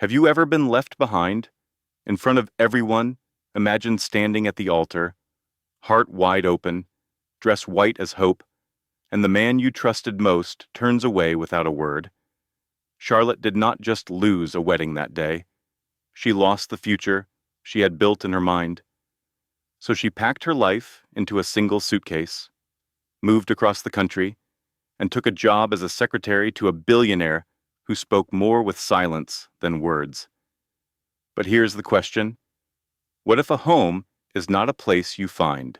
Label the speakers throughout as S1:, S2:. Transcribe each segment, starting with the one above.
S1: Have you ever been left behind? In front of everyone, imagine standing at the altar, heart wide open, dress white as hope, and the man you trusted most turns away without a word. Charlotte did not just lose a wedding that day. She lost the future she had built in her mind. So she packed her life into a single suitcase, moved across the country, and took a job as a secretary to a billionaire who spoke more with silence than words. But here's the question. What if a home is not a place you find,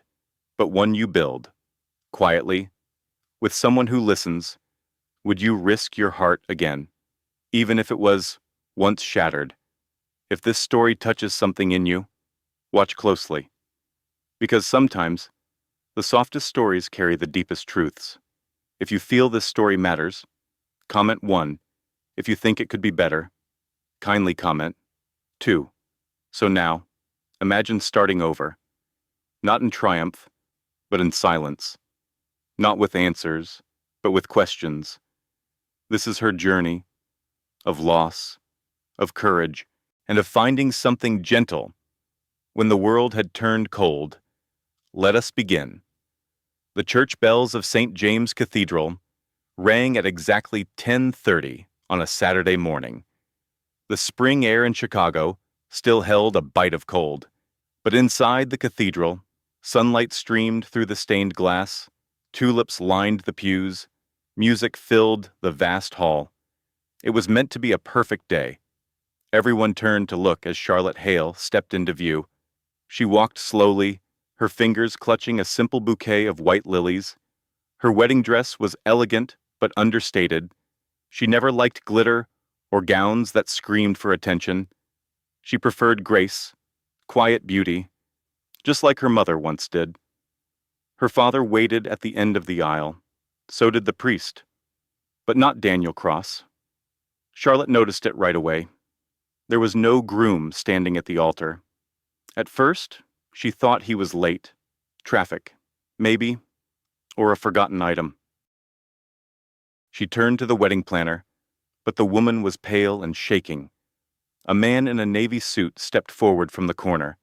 S1: but one you build, quietly, with someone who listens? Would you risk your heart again, even if it was once shattered? If this story touches something in you, watch closely. Because sometimes, the softest stories carry the deepest truths. If you feel this story matters, comment 1. If you think it could be better, kindly comment 2. So now, imagine starting over. Not in triumph, but in silence. Not with answers, but with questions. This is her journey of loss, of courage, and of finding something gentle when the world had turned cold. Let us begin. The church bells of St. James Cathedral rang at exactly 10:30 on a Saturday morning. The spring air in Chicago still held a bite of cold, but inside the cathedral, sunlight streamed through the stained glass, tulips lined the pews, music filled the vast hall. It was meant to be a perfect day. Everyone turned to look as Charlotte Hale stepped into view. She walked slowly, her fingers clutching a simple bouquet of white lilies. Her wedding dress was elegant but understated. She never liked glitter or gowns that screamed for attention. She preferred grace, quiet beauty, just like her mother once did. Her father waited at the end of the aisle. So did the priest, but not Daniel Cross. Charlotte noticed it right away. There was no groom standing at the altar. At first, she thought he was late. Traffic, maybe, or a forgotten item. She turned to the wedding planner, but the woman was pale and shaking. A man in a navy suit stepped forward from the corner.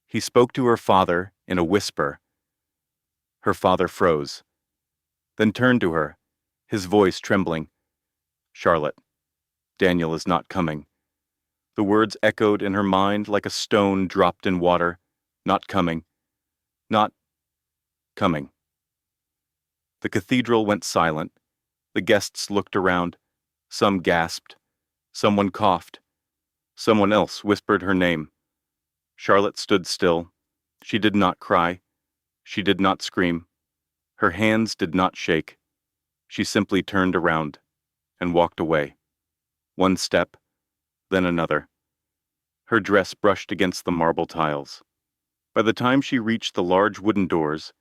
S1: He spoke to her father in a whisper. Her father froze, then turned to her, his voice trembling. "Charlotte, Daniel is not coming." The words echoed in her mind like a stone dropped in water. Not coming. Not coming. The cathedral went silent. The guests looked around. Some gasped. Someone coughed. Someone else whispered her name. Charlotte stood still. She did not cry. She did not scream. Her hands did not shake. She simply turned around and walked away. One step, then another. Her dress brushed against the marble tiles. By the time she reached the large wooden doors,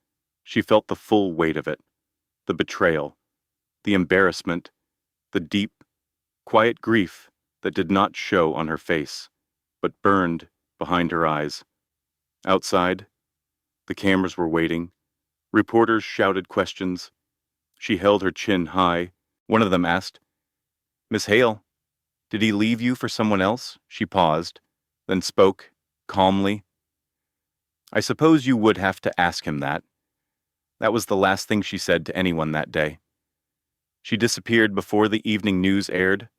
S1: she felt the full weight of it. The betrayal, the embarrassment, the deep, quiet grief that did not show on her face, but burned behind her eyes. Outside, the cameras were waiting. Reporters shouted questions. She held her chin high. One of them asked, "Miss Hale, did he leave you for someone else?" She paused, then spoke, calmly. "I suppose you would have to ask him that." That was the last thing she said to anyone that day. She disappeared before the evening news aired.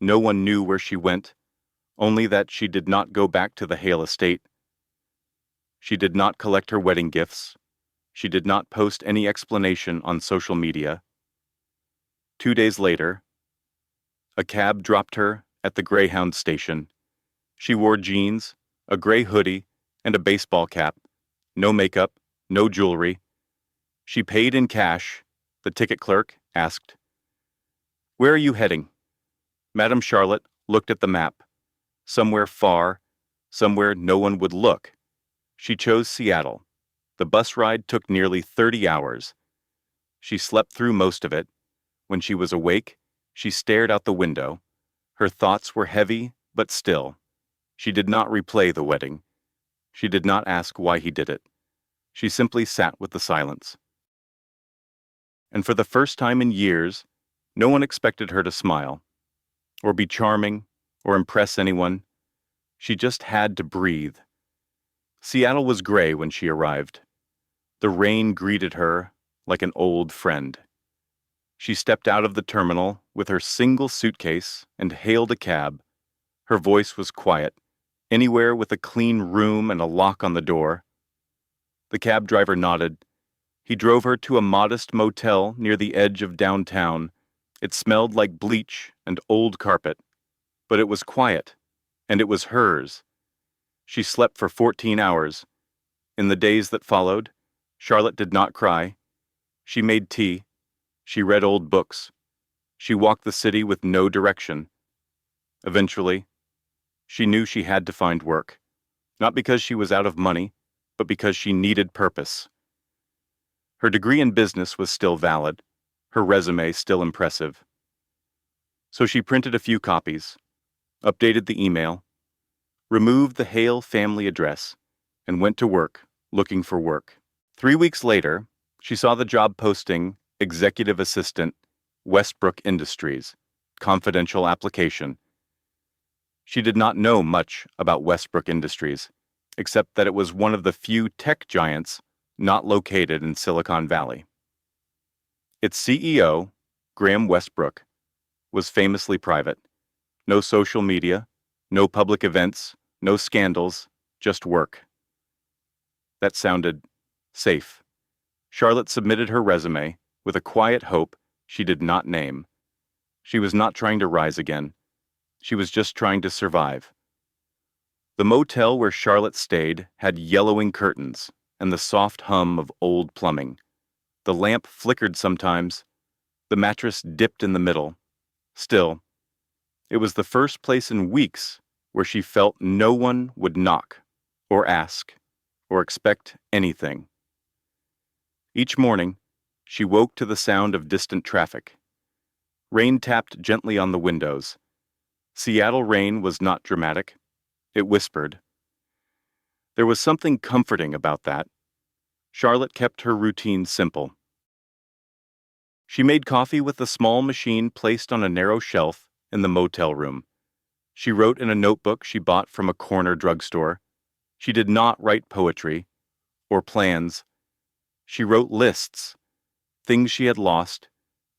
S1: No one knew where she went, only that she did not go back to the Hale estate. She did not collect her wedding gifts. She did not post any explanation on social media. 2 days later, a cab dropped her at the Greyhound station. She wore jeans, a gray hoodie, and a baseball cap. No makeup, no jewelry. She paid in cash. The ticket clerk asked, "Where are you heading?" Madame Charlotte looked at the map. Somewhere far, somewhere no one would look. She chose Seattle. The bus ride took nearly 30 hours. She slept through most of it. When she was awake, she stared out the window. Her thoughts were heavy, but still. She did not replay the wedding. She did not ask why he did it. She simply sat with the silence. And for the first time in years, no one expected her to smile, or be charming, or impress anyone. She just had to breathe. Seattle was gray when she arrived. The rain greeted her like an old friend. She stepped out of the terminal with her single suitcase and hailed a cab. Her voice was quiet, anywhere with a clean room and a lock on the door. The cab driver nodded. He drove her to a modest motel near the edge of downtown. It smelled like bleach and old carpet, but it was quiet, and it was hers. She slept for 14 hours. In the days that followed, Charlotte did not cry. She made tea. She read old books. She walked the city with no direction. Eventually, she knew she had to find work, not because she was out of money, but because she needed purpose. Her degree in business was still valid, her resume still impressive. So she printed a few copies, updated the email, removed the Hale family address, and went to work, looking for work. 3 weeks later, she saw the job posting, Executive Assistant, Westbrook Industries, confidential application. She did not know much about Westbrook Industries, except that it was one of the few tech giants not located in Silicon Valley. Its CEO, Graham Westbrook, was famously private. No social media, no public events, no scandals, just work. That sounded safe. Charlotte submitted her resume with a quiet hope she did not name. She was not trying to rise again. She was just trying to survive. The motel where Charlotte stayed had yellowing curtains and the soft hum of old plumbing. The lamp flickered sometimes. The mattress dipped in the middle. Still, it was the first place in weeks where she felt no one would knock, or ask, or expect anything. Each morning, she woke to the sound of distant traffic. Rain tapped gently on the windows. Seattle rain was not dramatic. It whispered. There was something comforting about that. Charlotte kept her routine simple. She made coffee with a small machine placed on a narrow shelf in the motel room. She wrote in a notebook she bought from a corner drugstore. She did not write poetry or plans. She wrote lists, things she had lost,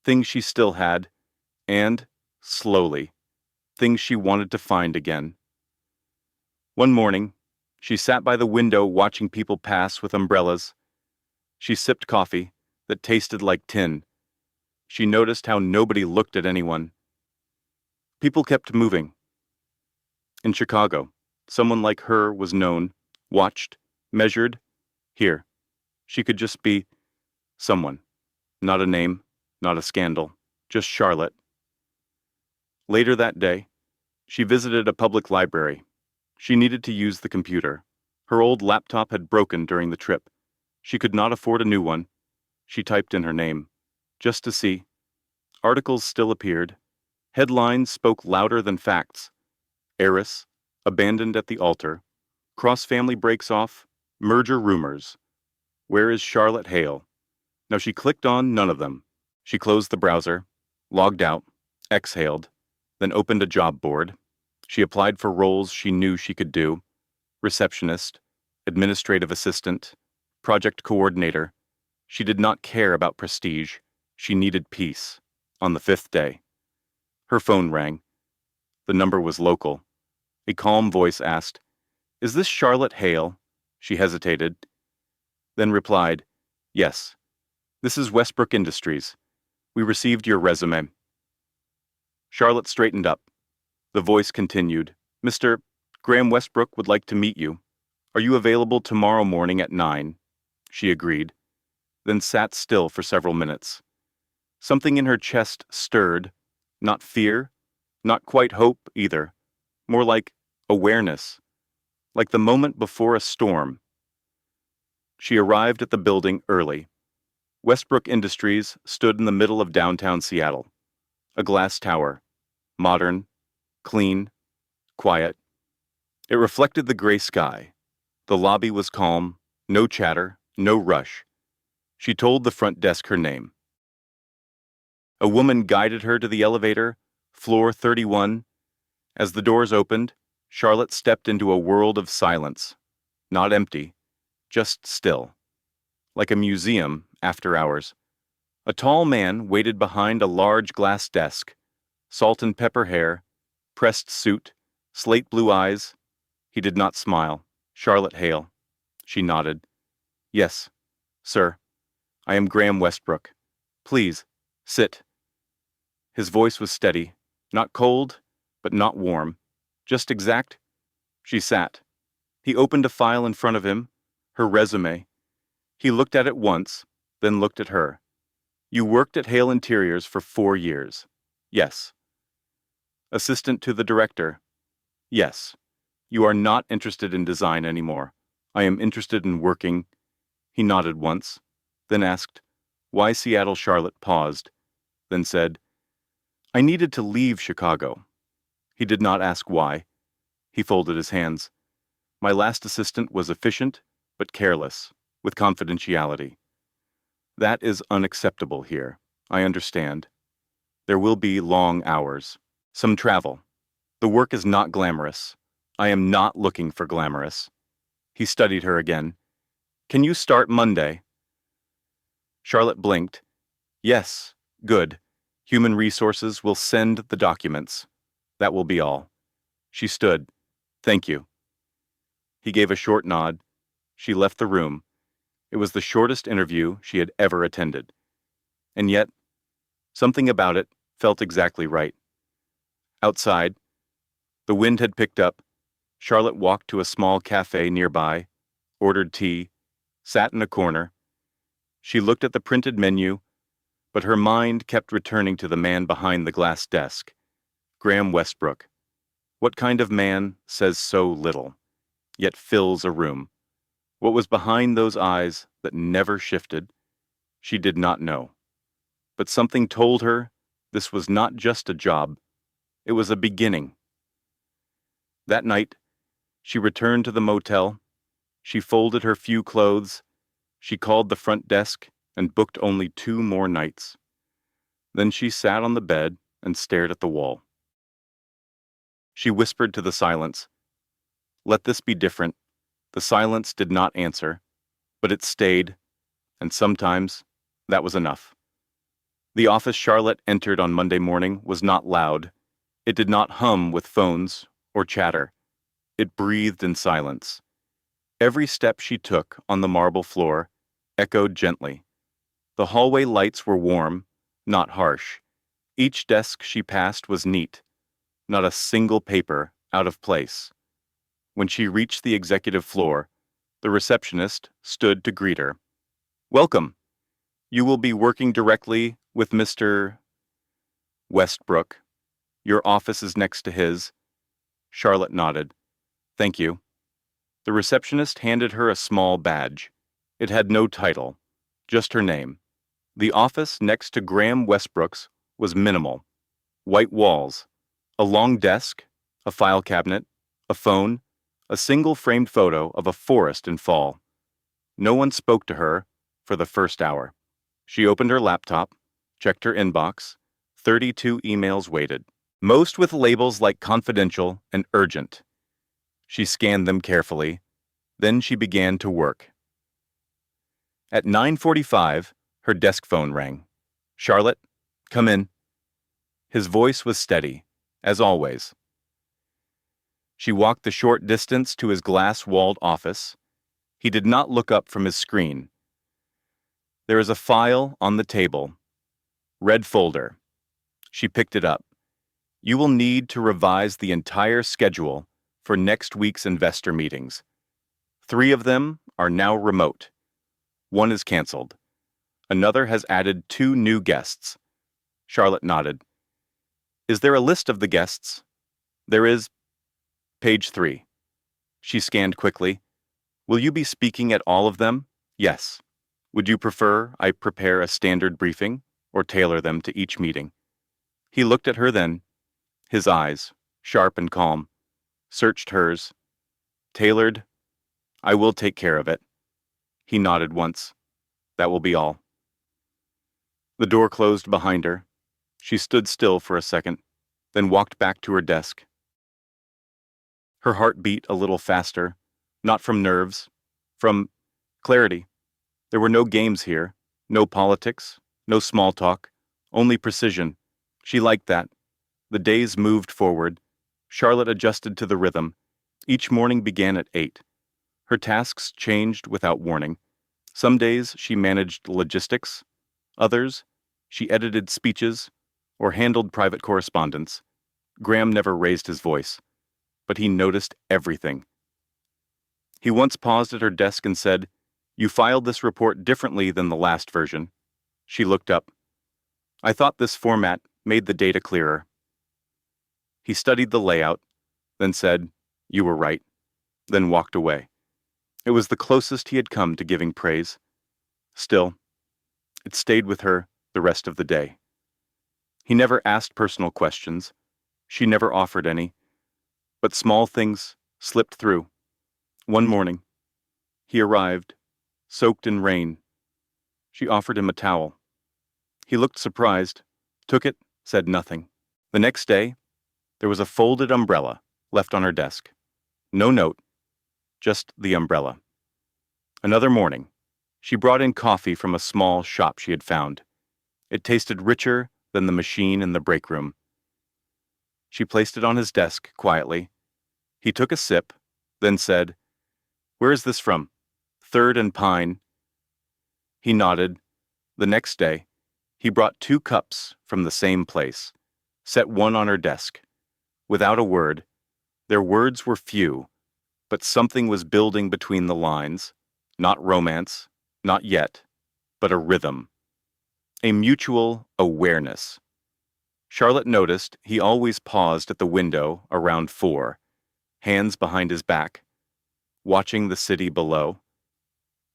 S1: things she still had, and, slowly, things she wanted to find again. One morning, she sat by the window watching people pass with umbrellas. She sipped coffee that tasted like tin. She noticed how nobody looked at anyone. People kept moving. In Chicago, someone like her was known, watched, measured. Here, she could just be someone. Not a name, not a scandal, just Charlotte. Later that day, she visited a public library. She needed to use the computer. Her old laptop had broken during the trip. She could not afford a new one. She typed in her name, just to see. Articles still appeared. Headlines spoke louder than facts. Heiress, abandoned at the altar. Cross-family breaks off. Merger rumors. Where is Charlotte Hale? Now she clicked on none of them. She closed the browser, logged out, exhaled, then opened a job board. She applied for roles she knew she could do. Receptionist, administrative assistant, project coordinator. She did not care about prestige. She needed peace. On the 5th day, her phone rang. The number was local. A calm voice asked, "Is this Charlotte Hale?" She hesitated, then replied, "Yes. This is Westbrook Industries. We received your resume." Charlotte straightened up. The voice continued, "Mr. Graham Westbrook would like to meet you. Are you available tomorrow morning at 9? She agreed, then sat still for several minutes. Something in her chest stirred, not fear, not quite hope either, more like awareness, like the moment before a storm. She arrived at the building early. Westbrook Industries stood in the middle of downtown Seattle. A glass tower, modern, clean, quiet. It reflected the gray sky. The lobby was calm, no chatter, no rush. She told the front desk her name. A woman guided her to the elevator, floor 31, As the doors opened, Charlotte stepped into a world of silence. Not empty, just still. Like a museum after hours. A tall man waited behind a large glass desk. Salt and pepper hair, pressed suit, slate blue eyes. He did not smile. Charlotte Hale. She nodded. Yes, sir. I am Graham Westbrook. Please, sit. His voice was steady, not cold, but not warm. Just exact. She sat. He opened a file in front of him, her resume. He looked at it once, then looked at her. You worked at Hale Interiors for 4 years. Yes. Assistant to the director. Yes. You are not interested in design anymore. I am interested in working. He nodded once, then asked, why Seattle? Charlotte paused, then said, I needed to leave Chicago. He did not ask why. He folded his hands. My last assistant was efficient, but careless, with confidentiality. That is unacceptable here. I understand. There will be long hours. Some travel. The work is not glamorous. I am not looking for glamorous. He studied her again. Can you start Monday? Charlotte blinked. Yes, good. Human Resources will send the documents. That will be all. She stood. Thank you. He gave a short nod. She left the room. It was the shortest interview she had ever attended. And yet, something about it felt exactly right. Outside, the wind had picked up. Charlotte walked to a small cafe nearby, ordered tea, sat in a corner. She looked at the printed menu, but her mind kept returning to the man behind the glass desk, Graham Westbrook. What kind of man says so little, yet fills a room? What was behind those eyes that never shifted? She did not know. But something told her this was not just a job. It was a beginning. That night, she returned to the motel. She folded her few clothes. She called the front desk and booked only 2 more nights. Then she sat on the bed and stared at the wall. She whispered to the silence, let this be different. The silence did not answer, but it stayed, and sometimes that was enough. The office Charlotte entered on Monday morning was not loud. It did not hum with phones or chatter. It breathed in silence. Every step she took on the marble floor echoed gently. The hallway lights were warm, not harsh. Each desk she passed was neat, not a single paper out of place. When she reached the executive floor, the receptionist stood to greet her. Welcome. You will be working directly with Mr. Westbrook. Your office is next to his. Charlotte nodded. Thank you. The receptionist handed her a small badge. It had no title, just her name. The office next to Graham Westbrook's was minimal. White walls, a long desk, a file cabinet, a phone, a single framed photo of a forest in fall. No one spoke to her for the first hour. She opened her laptop, checked her inbox. 32 emails waited, most with labels like confidential and urgent. She scanned them carefully. Then she began to work. At 9:45, her desk phone rang. Charlotte, come in. His voice was steady, as always. She walked the short distance to his glass-walled office. He did not look up from his screen. There is a file on the table. Red folder. She picked it up. You will need to revise the entire schedule for next week's investor meetings. 3 of them are now remote. 1 is canceled. Another has added 2 new guests. Charlotte nodded. Is there a list of the guests? There is. Page 3. She scanned quickly. Will you be speaking at all of them? Yes. Would you prefer I prepare a standard briefing or tailor them to each meeting? He looked at her then. His eyes, sharp and calm, searched hers. Tailored? I will take care of it. He nodded once. That will be all. The door closed behind her. She stood still for a second, then walked back to her desk. Her heart beat a little faster, not from nerves, from clarity. There were no games here, no politics, no small talk, only precision. She liked that. The days moved forward. Charlotte adjusted to the rhythm. Each morning began at 8. Her tasks changed without warning. Some days she managed logistics. Others, she edited speeches or handled private correspondence. Graham never raised his voice, but he noticed everything. He once paused at her desk and said, "You filed this report differently than the last version." She looked up. "I thought this format made the data clearer." He studied the layout, then said, "You were right," then walked away. It was the closest he had come to giving praise. Still, it stayed with her the rest of the day. He never asked personal questions. She never offered any. But small things slipped through. One morning, he arrived, soaked in rain. She offered him a towel. He looked surprised, took it, said nothing. The next day, there was a folded umbrella left on her desk. No note, just the umbrella. Another morning, she brought in coffee from a small shop she had found. It tasted richer than the machine in the break room. She placed it on his desk quietly. He took a sip, then said, "Where is this from? Third and Pine?" He nodded. The next day, he brought 2 cups from the same place, set one on her desk. Without a word, their words were few, but something was building between the lines. Not romance, not yet, but a rhythm. A mutual awareness. Charlotte noticed he always paused at the window around 4, hands behind his back, watching the city below.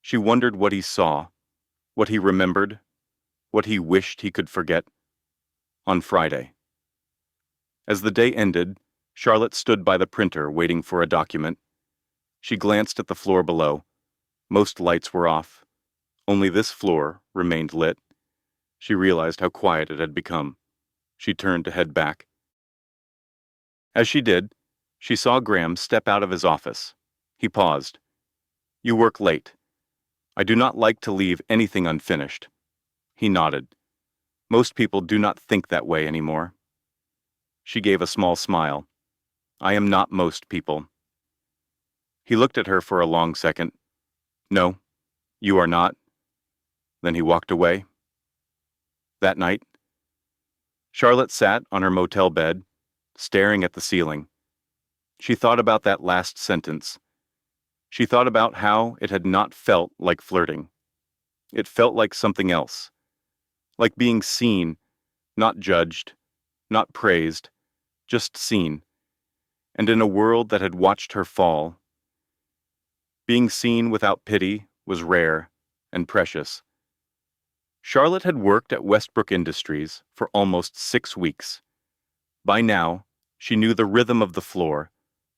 S1: She wondered what he saw, what he remembered, what he wished he could forget. On Friday. As the day ended, Charlotte stood by the printer waiting for a document. She glanced at the floor below. Most lights were off. Only this floor remained lit. She realized how quiet it had become. She turned to head back. As she did, she saw Graham step out of his office. He paused. "You work late. I do not like to leave anything unfinished." He nodded. "Most people do not think that way anymore." She gave a small smile. "I am not most people." He looked at her for a long second. "No, you are not." Then he walked away. That night, Charlotte sat on her motel bed, staring at the ceiling. She thought about that last sentence. She thought about how it had not felt like flirting. It felt like something else. Like being seen, not judged, not praised, just seen. And in a world that had watched her fall, being seen without pity was rare and precious. Charlotte had worked at Westbrook Industries for almost 6 weeks. By now, she knew the rhythm of the floor,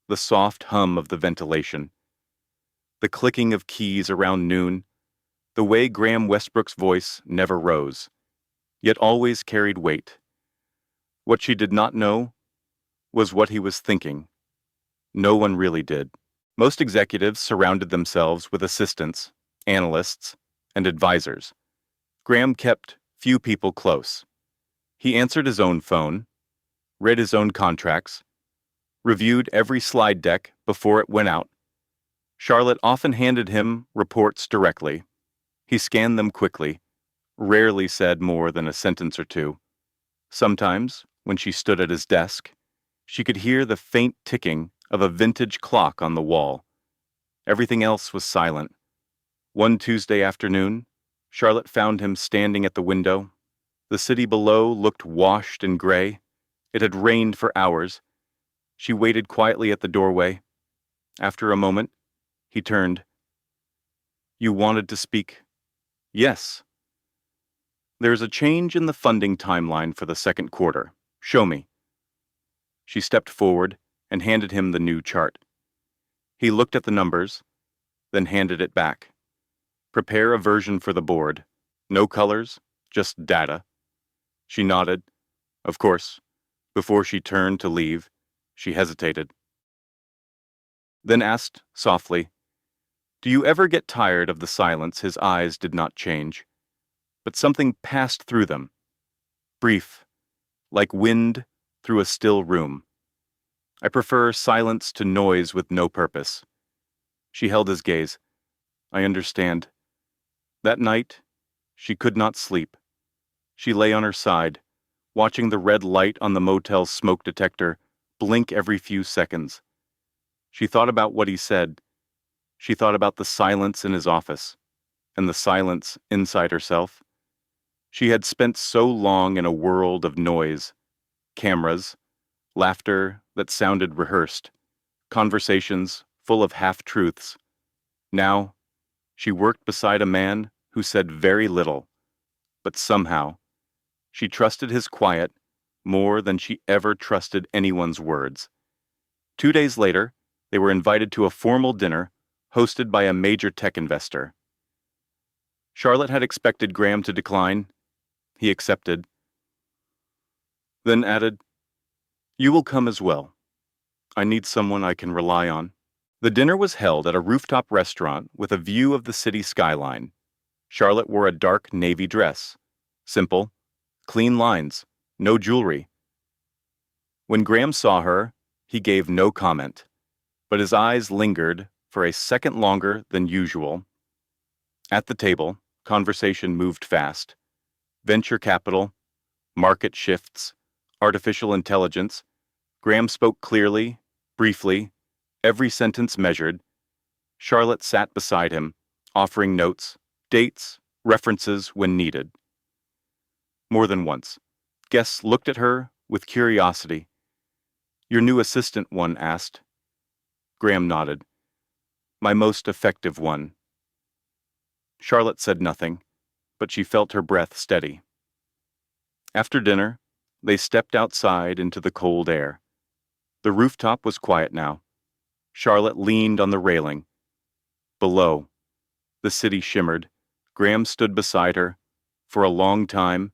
S1: the soft hum of the ventilation, the clicking of keys around noon, the way Graham Westbrook's voice never rose, yet always carried weight. What she did not know was what he was thinking. No one really did. Most executives surrounded themselves with assistants, analysts, and advisors. Graham kept few people close. He answered his own phone, read his own contracts, reviewed every slide deck before it went out. Charlotte often handed him reports directly. He scanned them quickly, rarely said more than a sentence or two. Sometimes, when she stood at his desk, she could hear the faint ticking of a vintage clock on the wall. Everything else was silent. One Tuesday afternoon, Charlotte found him standing at the window. The city below looked washed and gray. It had rained for hours. She waited quietly at the doorway. After a moment, he turned. "You wanted to speak?" "Yes." "There's a change in the funding timeline for the second quarter. Show me." She stepped forward and handed him the new chart. He looked at the numbers, then handed it back. "Prepare a version for the board. No colors, just data." She nodded. Of course. Before she turned to leave, she hesitated. then asked softly, "Do you ever get tired of the silence?" His eyes did not change, but something passed through them, brief, like wind through a still room. "I prefer silence to noise with no purpose." She held his gaze. "I understand." That night, she could not sleep. She lay on her side, watching the red light on the motel's smoke detector blink every few seconds. She thought about what he said. She thought about the silence in his office, and the silence inside herself. She had spent so long in a world of noise, cameras, laughter that sounded rehearsed, conversations full of half-truths. Now, she worked beside a man who said very little, but somehow, she trusted his quiet more than she ever trusted anyone's words. 2 days later, they were invited to a formal dinner hosted by a major tech investor. Charlotte had expected Graham to decline. He accepted, then added, "You will come as well. I need someone I can rely on." The dinner was held at a rooftop restaurant with a view of the city skyline. Charlotte wore a dark navy dress. Simple, clean lines, no jewelry. When Graham saw her, he gave no comment, but his eyes lingered for a second longer than usual. At the table, conversation moved fast. Venture capital, market shifts, artificial intelligence. Graham spoke clearly, briefly, every sentence measured. Charlotte sat beside him, offering notes, dates, references when needed. More than once, guests looked at her with curiosity. "Your new assistant," one asked. Graham nodded. "My most effective one." Charlotte said nothing, but she felt her breath steady. After dinner, they stepped outside into the cold air. The rooftop was quiet now. Charlotte leaned on the railing. Below, the city shimmered. Graham stood beside her. For a long time,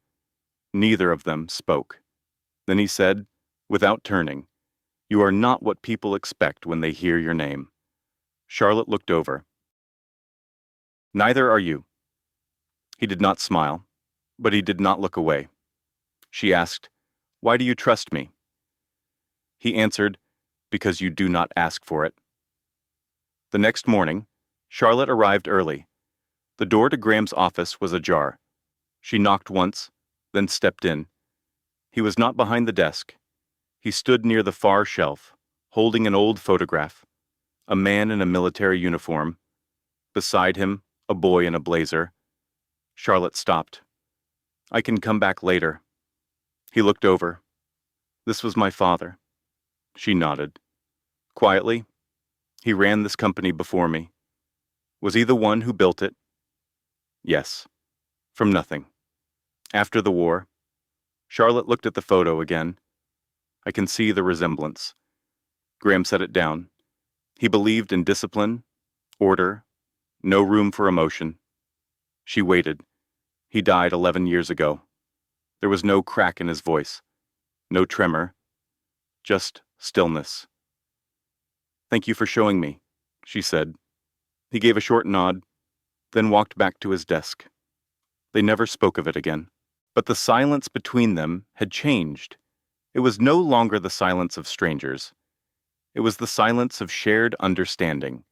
S1: neither of them spoke. Then he said, without turning, "You are not what people expect when they hear your name." Charlotte looked over. "Neither are you." He did not smile, but he did not look away. She asked, "Why do you trust me?" He answered, "Because you do not ask for it." The next morning, Charlotte arrived early. The door to Graham's office was ajar. She knocked once, then stepped in. He was not behind the desk. He stood near the far shelf, holding an old photograph. A man in a military uniform. Beside him, a boy in a blazer. Charlotte stopped. "I can come back later." He looked over. "This was my father." She nodded. Quietly, "He ran this company before me." "Was he the one who built it?" "Yes. From nothing. After the war." Charlotte looked at the photo again. "I can see the resemblance." Graham set it down. He believed in discipline, order, no room for emotion. She waited. He died 11 years ago. There was no crack in his voice, no tremor, just stillness. "Thank you for showing me," she said. He gave a short nod, then walked back to his desk. They never spoke of it again. But the silence between them had changed. It was no longer the silence of strangers. It was the silence of shared understanding.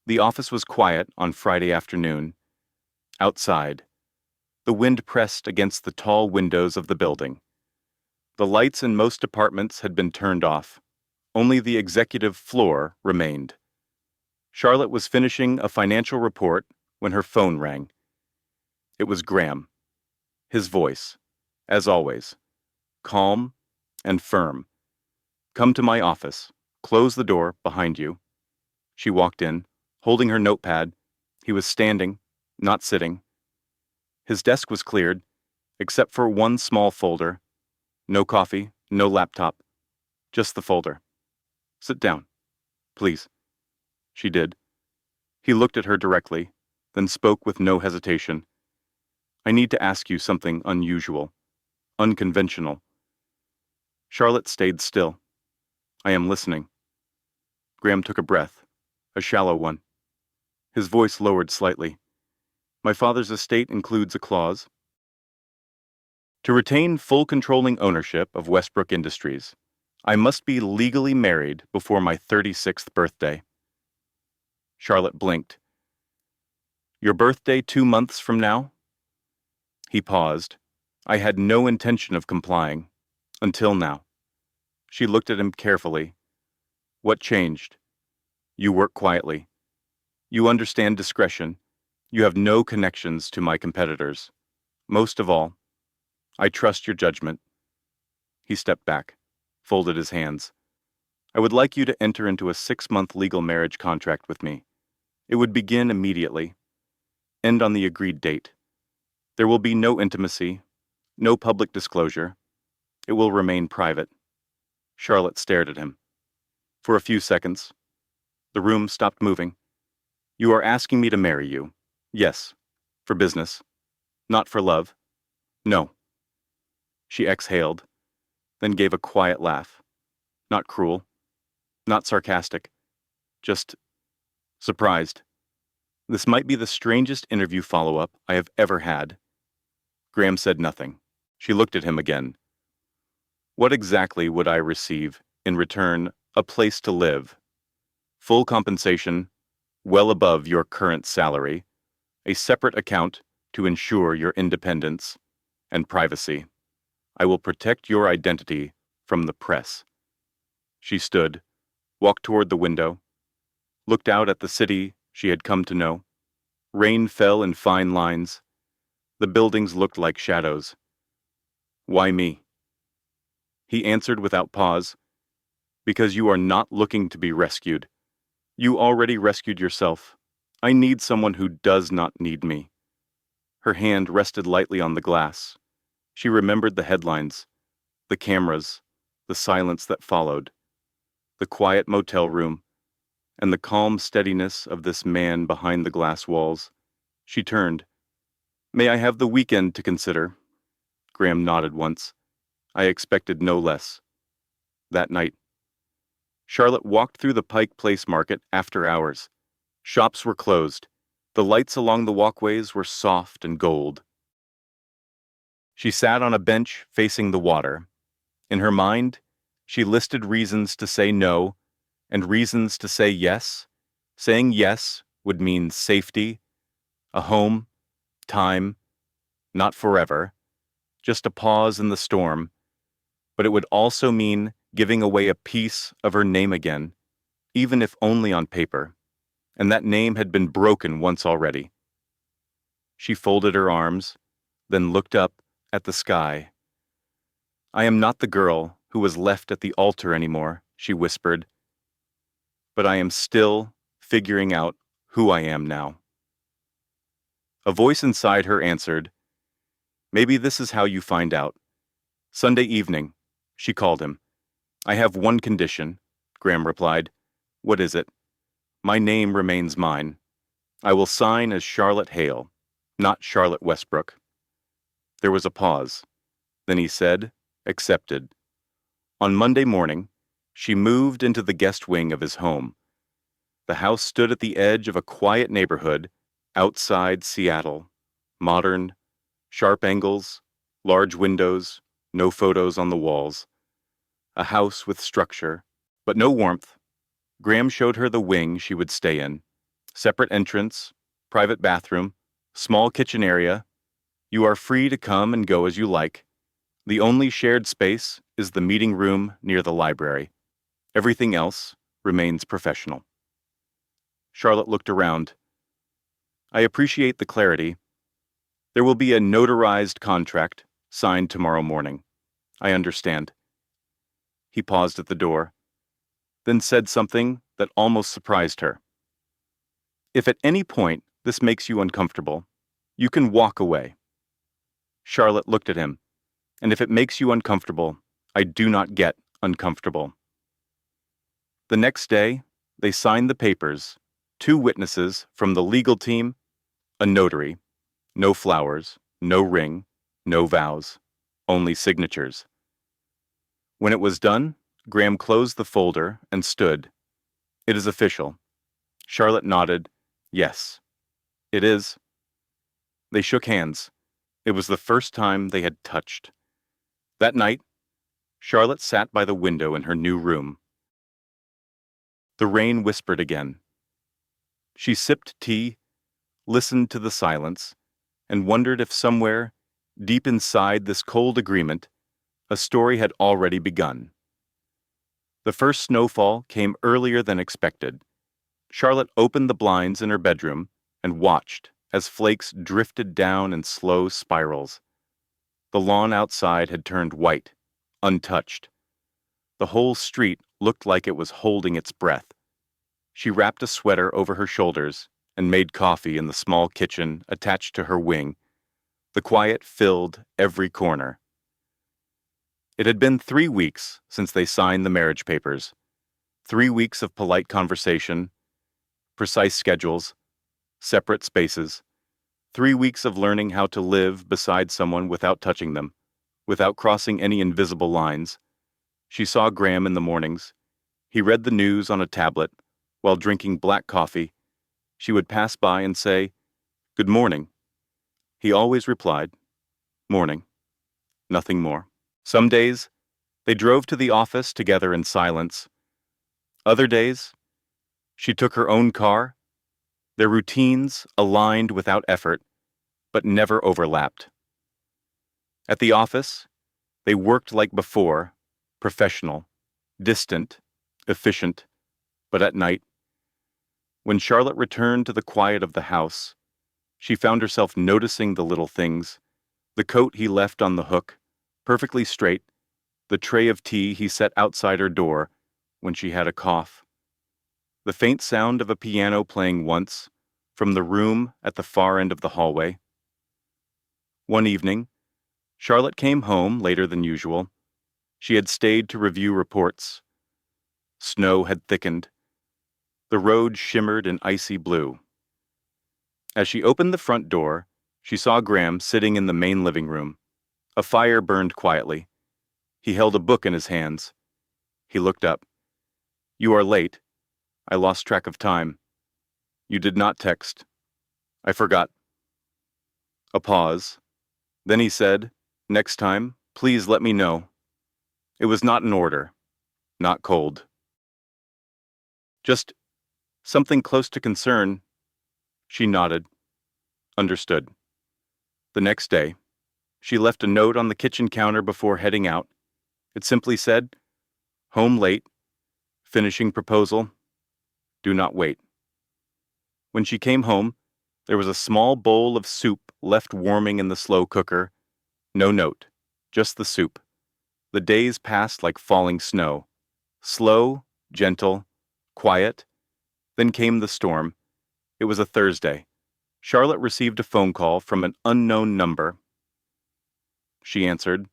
S1: The office was quiet on Friday afternoon. Outside, the wind pressed against the tall windows of the building. The lights in most apartments had been turned off. Only the executive floor remained. Charlotte was finishing a financial report when her phone rang. It was Graham. His voice, as always, calm and firm. "Come to my office. Close the door behind you." She walked in, holding her notepad. He was standing, not sitting. His desk was cleared, except for one small folder. No coffee, no laptop, just the folder. "Sit down, please." She did. He looked at her directly, then spoke with no hesitation. "I need to ask you something unusual, unconventional." Charlotte stayed still. "I am listening." Graham took a breath, a shallow one. His voice lowered slightly. My father's estate includes a clause to retain full controlling ownership of Westbrook Industries. I must be legally married before my 36th birthday. Charlotte blinked. Your birthday 2 months from now? He paused. I had no intention of complying. Until now. She looked at him carefully. What changed? You work quietly. You understand discretion. You have no connections to my competitors. Most of all, I trust your judgment. He stepped back, folded his hands. I would like you to enter into a 6-month legal marriage contract with me. It would begin immediately, end on the agreed date. There will be no intimacy, no public disclosure. It will remain private. Charlotte stared at him. For a few seconds, the room stopped moving. You are asking me to marry you. Yes, for business. Not for love. No. She exhaled, then gave a quiet laugh. Not cruel, not sarcastic, just surprised. This might be the strangest interview follow-up I have ever had. Graham said nothing. She looked at him again. What exactly would I receive in return? A place to live, full compensation, well above your current salary, a separate account to ensure your independence and privacy. I will protect your identity from the press. She stood, walked toward the window, looked out at the city she had come to know. Rain fell in fine lines. The buildings looked like shadows. Why me? He answered without pause. Because you are not looking to be rescued. You already rescued yourself. I need someone who does not need me. Her hand rested lightly on the glass. She remembered the headlines, the cameras, the silence that followed, the quiet motel room, and the calm steadiness of this man behind the glass walls. She turned. May I have the weekend to consider? Graham nodded once. I expected no less. That night, Charlotte walked through the Pike Place Market after hours. Shops were closed. The lights along the walkways were soft and gold. She sat on a bench facing the water. In her mind, she listed reasons to say no and reasons to say yes. Saying yes would mean safety, a home, time, not forever, just a pause in the storm, but it would also mean giving away a piece of her name again, even if only on paper, and that name had been broken once already. She folded her arms, then looked up at the sky. I am not the girl who was left at the altar anymore, she whispered, but I am still figuring out who I am now. A voice inside her answered, Maybe this is how you find out. Sunday evening, she called him. I have one condition, Graham replied. What is it? My name remains mine. I will sign as Charlotte Hale, not Charlotte Westbrook. There was a pause. Then he said, accepted. On Monday morning, she moved into the guest wing of his home. The house stood at the edge of a quiet neighborhood outside Seattle. Modern, sharp angles, large windows, no photos on the walls. A house with structure, but no warmth. Graham showed her the wing she would stay in. Separate entrance, private bathroom, small kitchen area. You are free to come and go as you like. The only shared space is the meeting room near the library. Everything else remains professional. Charlotte looked around. I appreciate the clarity. There will be a notarized contract signed tomorrow morning. I understand. He paused at the door, then said something that almost surprised her. If at any point this makes you uncomfortable, you can walk away. Charlotte looked at him, and if it makes you uncomfortable, I do not get uncomfortable. The next day, they signed the papers, 2 witnesses from the legal team, a notary, no flowers, no ring, no vows, only signatures. When it was done, Graham closed the folder and stood. It is official. Charlotte nodded. Yes, it is. They shook hands. It was the first time they had touched. That night, Charlotte sat by the window in her new room. The rain whispered again. She sipped tea, listened to the silence, and wondered if somewhere, deep inside this cold agreement, a story had already begun. The first snowfall came earlier than expected. Charlotte opened the blinds in her bedroom and watched as flakes drifted down in slow spirals. The lawn outside had turned white, untouched. The whole street looked like it was holding its breath. She wrapped a sweater over her shoulders and made coffee in the small kitchen attached to her wing. The quiet filled every corner. It had been 3 weeks since they signed the marriage papers. 3 weeks of polite conversation, precise schedules, separate spaces. 3 weeks of learning how to live beside someone without touching them, without crossing any invisible lines. She saw Graham in the mornings. He read the news on a tablet. While drinking black coffee, she would pass by and say, "Good morning." He always replied, "Morning." Nothing more. Some days, they drove to the office together in silence. Other days, she took her own car. Their routines aligned without effort, but never overlapped. At the office, they worked like before, professional, distant, efficient, but at night, when Charlotte returned to the quiet of the house, she found herself noticing the little things: the coat he left on the hook, perfectly straight, the tray of tea he set outside her door when she had a cough, the faint sound of a piano playing once from the room at the far end of the hallway. One evening, Charlotte came home later than usual. She had stayed to review reports. Snow had thickened. The road shimmered in icy blue. As she opened the front door, she saw Graham sitting in the main living room. A fire burned quietly. He held a book in his hands. He looked up. "You are late. I lost track of time. You did not text. I forgot." A pause. Then he said, "Next time, please let me know." It was not an order, not cold. Just something close to concern. She nodded. Understood. The next day, she left a note on the kitchen counter before heading out. It simply said, "Home late. Finishing proposal. Do not wait." When she came home, there was a small bowl of soup left warming in the slow cooker. No note, just the soup. The days passed like falling snow. Slow, gentle, quiet. Then came the storm. It was a Thursday. Charlotte received a phone call from an unknown number. She answered.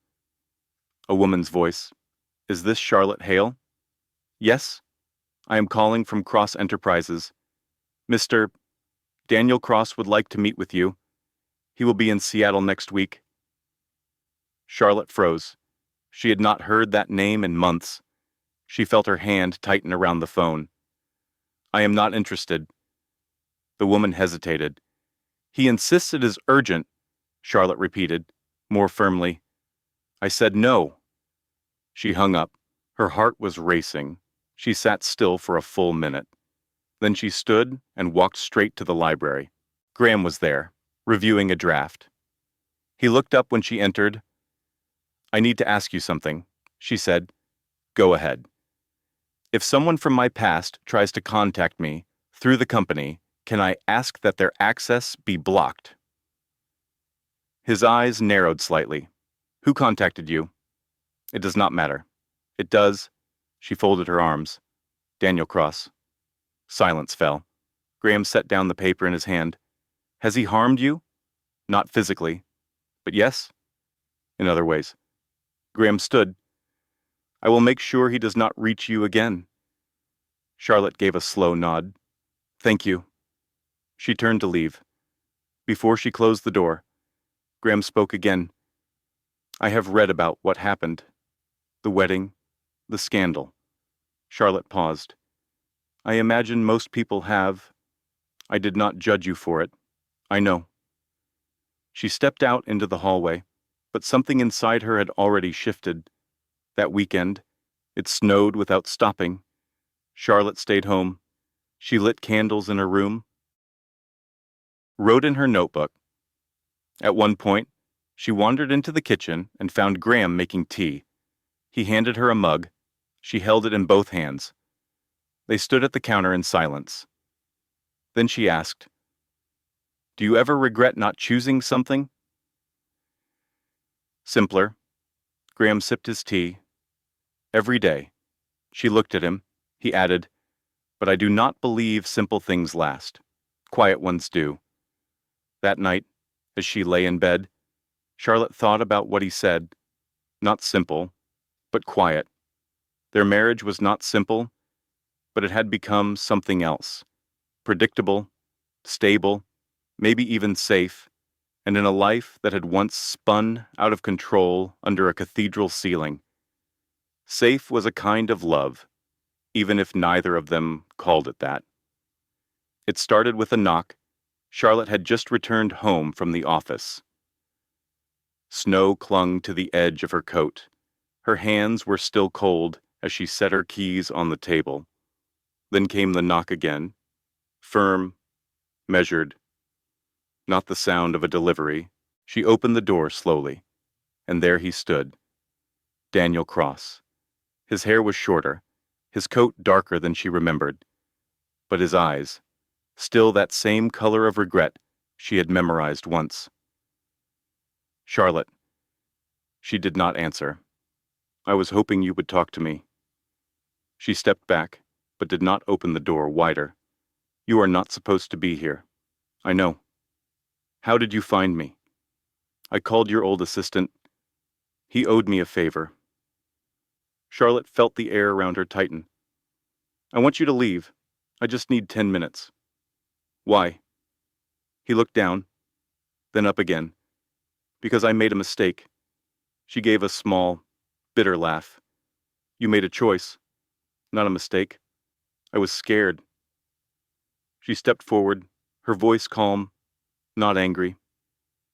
S1: A woman's voice. "Is this Charlotte Hale?" "Yes. I am calling from Cross Enterprises. Mr. Daniel Cross would like to meet with you. He will be in Seattle next week." Charlotte froze. She had not heard that name in months. She felt her hand tighten around the phone. "I am not interested." The woman hesitated. "He insists it is urgent," Charlotte repeated, more firmly. "I said no." She hung up. Her heart was racing. She sat still for a full minute. Then she stood and walked straight to the library. Graham was there, reviewing a draft. He looked up when she entered. "I need to ask you something," she said. "Go ahead." "If someone from my past tries to contact me through the company, can I ask that their access be blocked?" His eyes narrowed slightly. "Who contacted you?" "It does not matter." "It does." She folded her arms. "Daniel Cross." Silence fell. Graham set down the paper in his hand. "Has he harmed you?" "Not physically." "But yes?" "In other ways." Graham stood. "I will make sure he does not reach you again." Charlotte gave a slow nod. "Thank you." She turned to leave. Before she closed the door, Graham spoke again. "I have read about what happened. The wedding, the scandal." Charlotte paused. I imagine most people have. I did not judge you for it. I know. She stepped out into the hallway, but something inside her had already shifted. That weekend, it snowed without stopping. Charlotte stayed home. She lit candles in her room, wrote in her notebook. At one point, she wandered into the kitchen and found Graham making tea. He handed her a mug. She held it in both hands. They stood at the counter in silence. Then she asked, "Do you ever regret not choosing something?" Simpler. Graham sipped his tea. Every day. She looked at him. He added, "But I do not believe simple things last. Quiet ones do." That night, as she lay in bed, Charlotte thought about what he said. Not simple, but quiet. Their marriage was not simple, but it had become something else. Predictable, stable, maybe even safe, and in a life that had once spun out of control under a cathedral ceiling. Safe was a kind of love, even if neither of them called it that. It started with a knock. Charlotte had just returned home from the office. Snow clung to the edge of her coat. Her hands were still cold as she set her keys on the table. Then came the knock again, firm, measured. Not the sound of a delivery. She opened the door slowly, and there he stood, Daniel Cross. His hair was shorter, his coat darker than she remembered, but his eyes, still that same color of regret she had memorized once. "Charlotte." She did not answer. "I was hoping you would talk to me." She stepped back, but did not open the door wider. "You are not supposed to be here. I know. How did you find me?" "I called your old assistant. He owed me a favor." Charlotte felt the air around her tighten. "I want you to leave. I just need 10 minutes. "Why?" He looked down, then up again. "Because I made a mistake." She gave a small, bitter laugh. "You made a choice, not a mistake. I was scared." She stepped forward, her voice calm, not angry.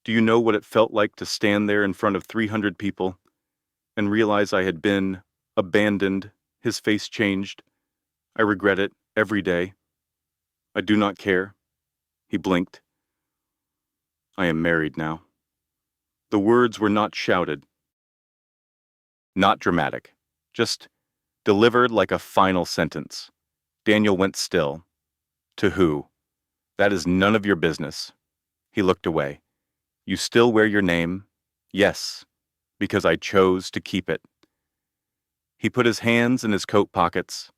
S1: "Do you know what it felt like to stand there in front of 300 people and realize I had been abandoned?" His face changed. "I regret it every day. I do not care." He blinked. "I am married now." The words were not shouted, not dramatic, just delivered like a final sentence. Daniel went still. "To who?" "That is none of your business." He looked away. "You still wear your name?" "Yes, because I chose to keep it." He put his hands in his coat pockets.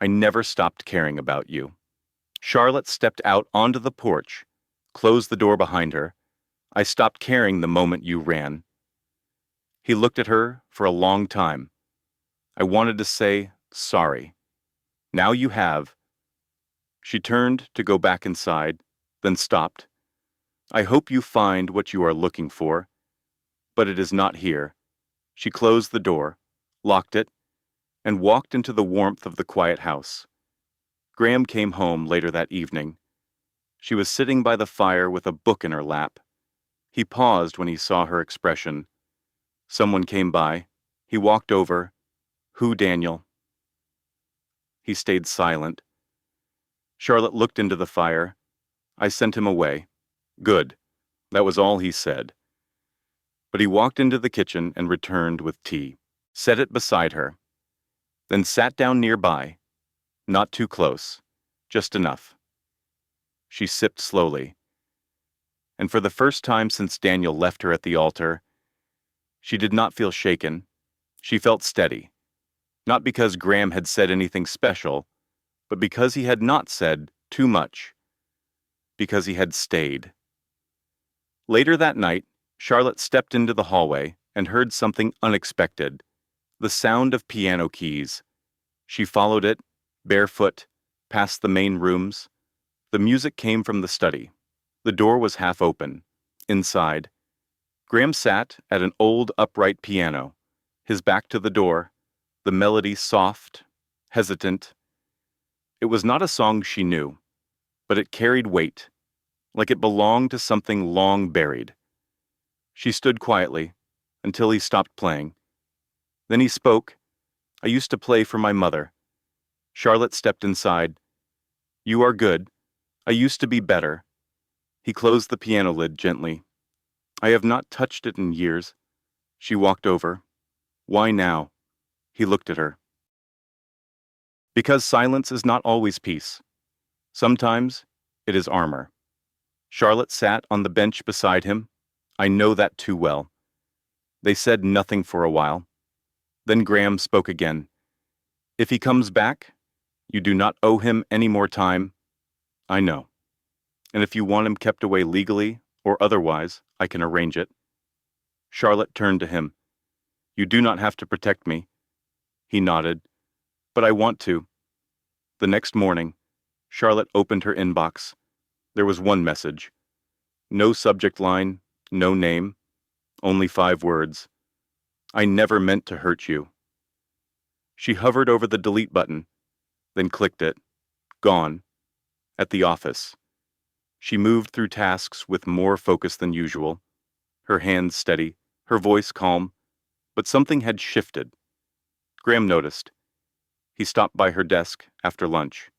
S1: "I never stopped caring about you." Charlotte stepped out onto the porch, closed the door behind her. "I stopped caring the moment you ran." He looked at her for a long time. "I wanted to say sorry. Now you have." She turned to go back inside, then stopped. "I hope you find what you are looking for, but it is not here." She closed the door, locked it, and walked into the warmth of the quiet house. Graham came home later that evening. She was sitting by the fire with a book in her lap. He paused when he saw her expression. Someone came by. He walked over. "Who, Daniel?" He stayed silent. Charlotte looked into the fire. "I sent him away." "Good." That was all he said. But he walked into the kitchen and returned with tea, set it beside her, then sat down nearby, not too close, just enough. She sipped slowly, and for the first time since Daniel left her at the altar, she did not feel shaken. She felt steady, not because Graham had said anything special, but because he had not said too much, because he had stayed. Later that night, Charlotte stepped into the hallway and heard something unexpected, the sound of piano keys. She followed it, barefoot, past the main rooms. The music came from the study. The door was half open. Inside, Graham sat at an old upright piano, his back to the door, the melody soft, hesitant. It was not a song she knew, but it carried weight, like it belonged to something long buried. She stood quietly until he stopped playing. Then he spoke. I used to play for my mother. Charlotte stepped inside. You are good. I used to be better. He closed the piano lid gently. I have not touched it in years. She walked over. Why now? He looked at her. Because silence is not always peace. Sometimes it is armor. Charlotte sat on the bench beside him. I know that too well. They said nothing for a while. Then Graham spoke again. If he comes back, you do not owe him any more time. I know. And if you want him kept away legally or otherwise, I can arrange it. Charlotte turned to him. You do not have to protect me. He nodded. But I want to. The next morning, Charlotte opened her inbox. There was one message. No subject line, no name, only 5 words. I never meant to hurt you. She hovered over the delete button, then clicked it. Gone. At the office. She moved through tasks with more focus than usual, her hands steady, her voice calm, but something had shifted. Graham noticed. He stopped by her desk after lunch.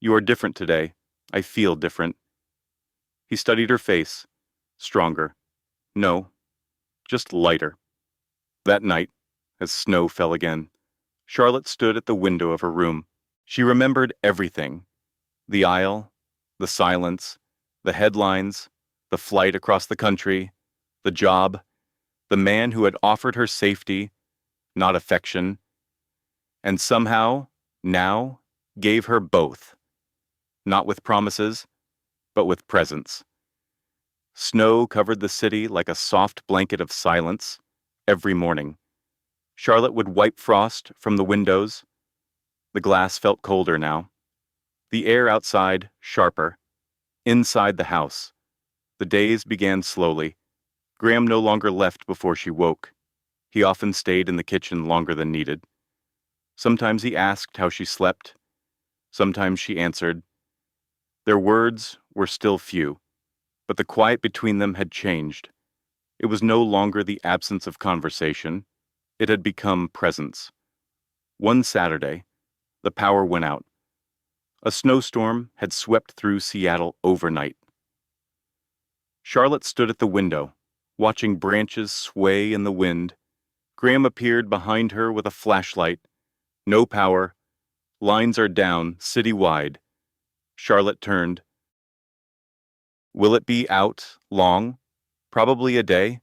S1: You are different today. I feel different. He studied her face. Stronger. No, just lighter. That night, as snow fell again, Charlotte stood at the window of her room. She remembered everything. The aisle, the silence, the headlines, the flight across the country, the job, the man who had offered her safety, not affection, and somehow, now, gave her both. Not with promises, but with presence. Snow covered the city like a soft blanket of silence every morning. Charlotte would wipe frost from the windows. The glass felt colder now. The air outside sharper. Inside the house, the days began slowly. Graham no longer left before she woke. He often stayed in the kitchen longer than needed. Sometimes he asked how she slept. Sometimes she answered. Their words were still few, but the quiet between them had changed. It was no longer the absence of conversation. It had become presence. One Saturday, the power went out. A snowstorm had swept through Seattle overnight. Charlotte stood at the window, watching branches sway in the wind. Graham appeared behind her with a flashlight. No power. Lines are down, citywide. Charlotte turned. Will it be out long? Probably a day.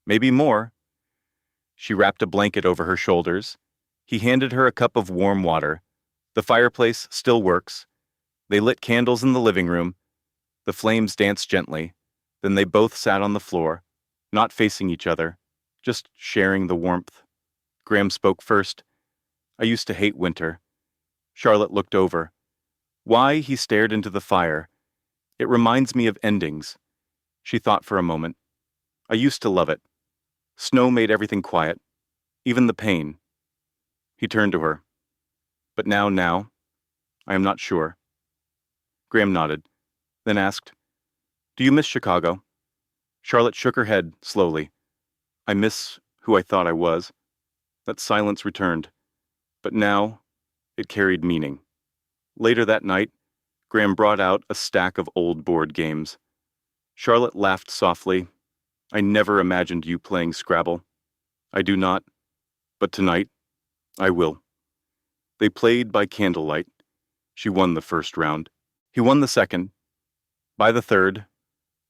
S1: Maybe more. She wrapped a blanket over her shoulders. He handed her a cup of warm water. The fireplace still works. They lit candles in the living room. The flames danced gently. Then they both sat on the floor, not facing each other, just sharing the warmth. Graham spoke first. I used to hate winter. Charlotte looked over. Why? He stared into the fire. It reminds me of endings. She thought for a moment. I used to love it. Snow made everything quiet, even the pain. He turned to her. But now, I am not sure. Graham nodded, then asked, Do you miss Chicago? Charlotte shook her head slowly. I miss who I thought I was. That silence returned. But now, it carried meaning. Later that night, Graham brought out a stack of old board games. Charlotte laughed softly. I never imagined you playing Scrabble. I do not. But tonight, I will. They played by candlelight. She won the first round. He won the second. By the third,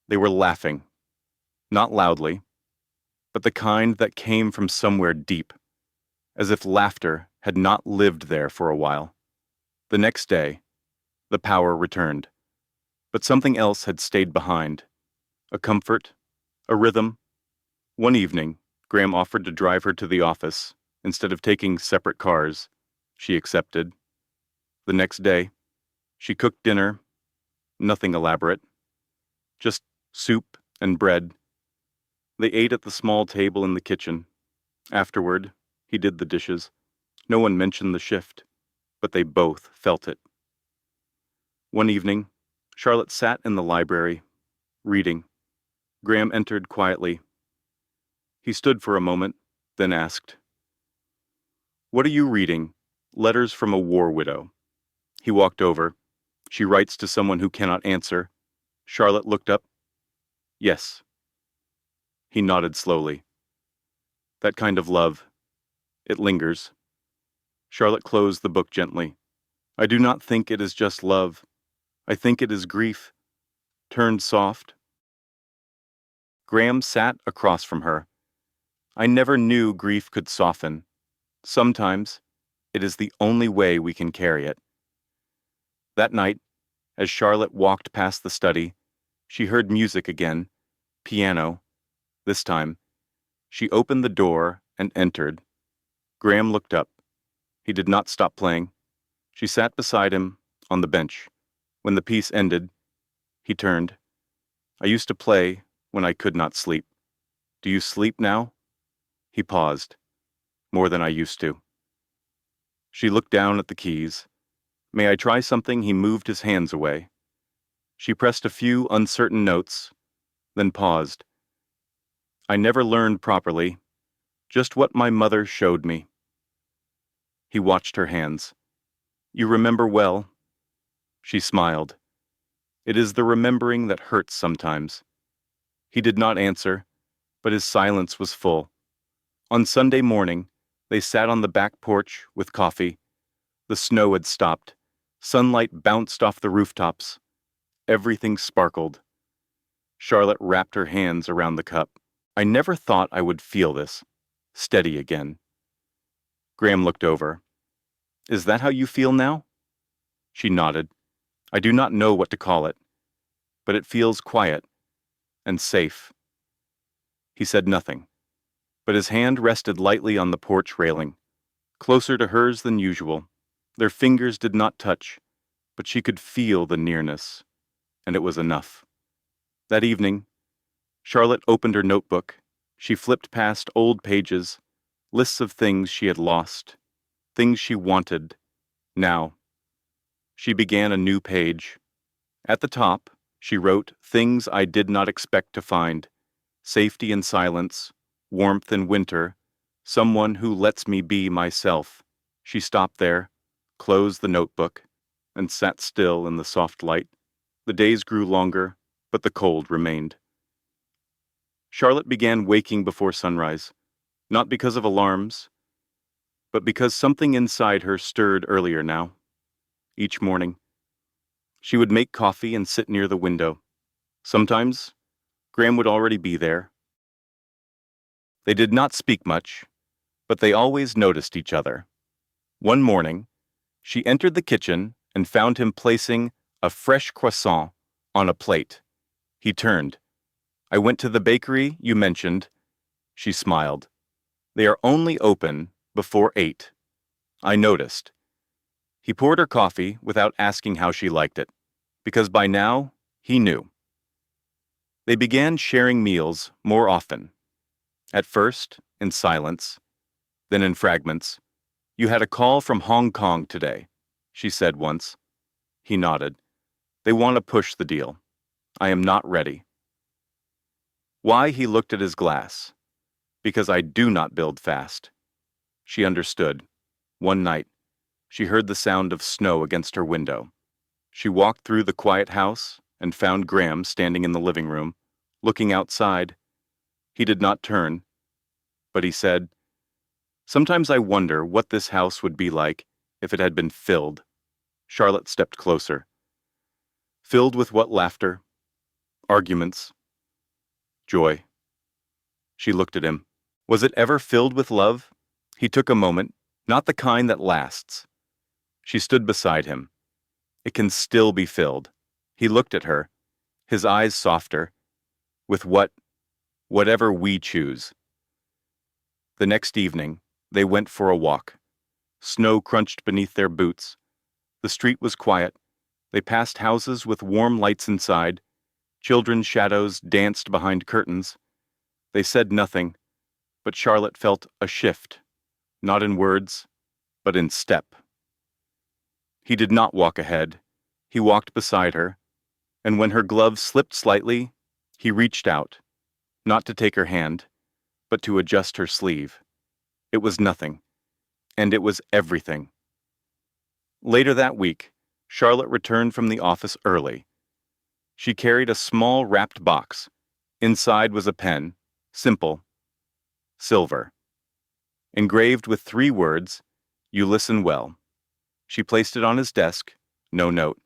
S1: they were laughing. Not loudly, but the kind that came from somewhere deep, as if laughter had not lived there for a while. The next day, the power returned. But something else had stayed behind. A comfort, a rhythm. One evening, Graham offered to drive her to the office instead of taking separate cars. She accepted. The next day, she cooked dinner, nothing elaborate, just soup and bread. They ate at the small table in the kitchen. Afterward, he did the dishes. No one mentioned the shift, but they both felt it. One evening, Charlotte sat in the library, reading. Graham entered quietly. He stood for a moment, then asked, "What are you reading?" "Letters from a war widow." He walked over. "She writes to someone who cannot answer." Charlotte looked up. "Yes." He nodded slowly. "That kind of love. It lingers." Charlotte closed the book gently. "I do not think it is just love. I think it is grief, turned soft." Graham sat across from her. "I never knew grief could soften. Sometimes it is the only way we can carry it." That night, as Charlotte walked past the study, she heard music again, piano. This time, she opened the door and entered. Graham looked up. He did not stop playing. She sat beside him on the bench. When the piece ended, he turned. "I used to play when I could not sleep. Do you sleep now?" He paused. "More than I used to." She looked down at the keys. "May I try something?" He moved his hands away. She pressed a few uncertain notes, then paused. "I never learned properly, just what my mother showed me." He watched her hands. "You remember well." She smiled. "It is the remembering that hurts sometimes." He did not answer, but his silence was full. On Sunday morning, they sat on the back porch with coffee. The snow had stopped. Sunlight bounced off the rooftops. Everything sparkled. Charlotte wrapped her hands around the cup. "I never thought I would feel this. Steady again." Graham looked over. "Is that how you feel now?" She nodded. "I do not know what to call it, but it feels quiet and safe." He said nothing, but his hand rested lightly on the porch railing, closer to hers than usual. Their fingers did not touch, but she could feel the nearness, and it was enough. That evening, Charlotte opened her notebook. She flipped past old pages, lists of things she had lost, things she wanted, now. She began a new page. At the top, she wrote, "Things I did not expect to find. Safety in silence, warmth in winter, someone who lets me be myself." She stopped there, closed the notebook, and sat still in the soft light. The days grew longer, but the cold remained. Charlotte began waking before sunrise, not because of alarms, but because something inside her stirred earlier now. Each morning, she would make coffee and sit near the window. Sometimes, Graham would already be there. They did not speak much, but they always noticed each other. One morning, she entered the kitchen and found him placing a fresh croissant on a plate. He turned. "I went to the bakery you mentioned." She smiled. "They are only open before 8. I noticed." He poured her coffee without asking how she liked it, because by now, he knew. They began sharing meals more often. At first, in silence, then in fragments. "You had a call from Hong Kong today," she said once. He nodded. "They want to push the deal. I am not ready." Why? He looked at his glass. "Because I do not build fast." She understood. One night, she heard the sound of snow against her window. She walked through the quiet house and found Graham standing in the living room, looking outside. He did not turn, but he said, "Sometimes I wonder what this house would be like if it had been filled." Charlotte stepped closer. "Filled with what? Laughter? Arguments? Joy?" She looked at him. "Was it ever filled with love?" He took a moment. "Not the kind that lasts." She stood beside him. "It can still be filled." He looked at her, his eyes softer. "With whatever we choose." The next evening, they went for a walk. Snow crunched beneath their boots. The street was quiet. They passed houses with warm lights inside. Children's shadows danced behind curtains. They said nothing, but Charlotte felt a shift, not in words, but in step. He did not walk ahead. He walked beside her, and when her glove slipped slightly, he reached out, not to take her hand, but to adjust her sleeve. It was nothing, and it was everything. Later that week, Charlotte returned from the office early. She carried a small wrapped box. Inside was a pen, simple, silver, engraved with 3 words, "You listen well." She placed it on his desk, no note.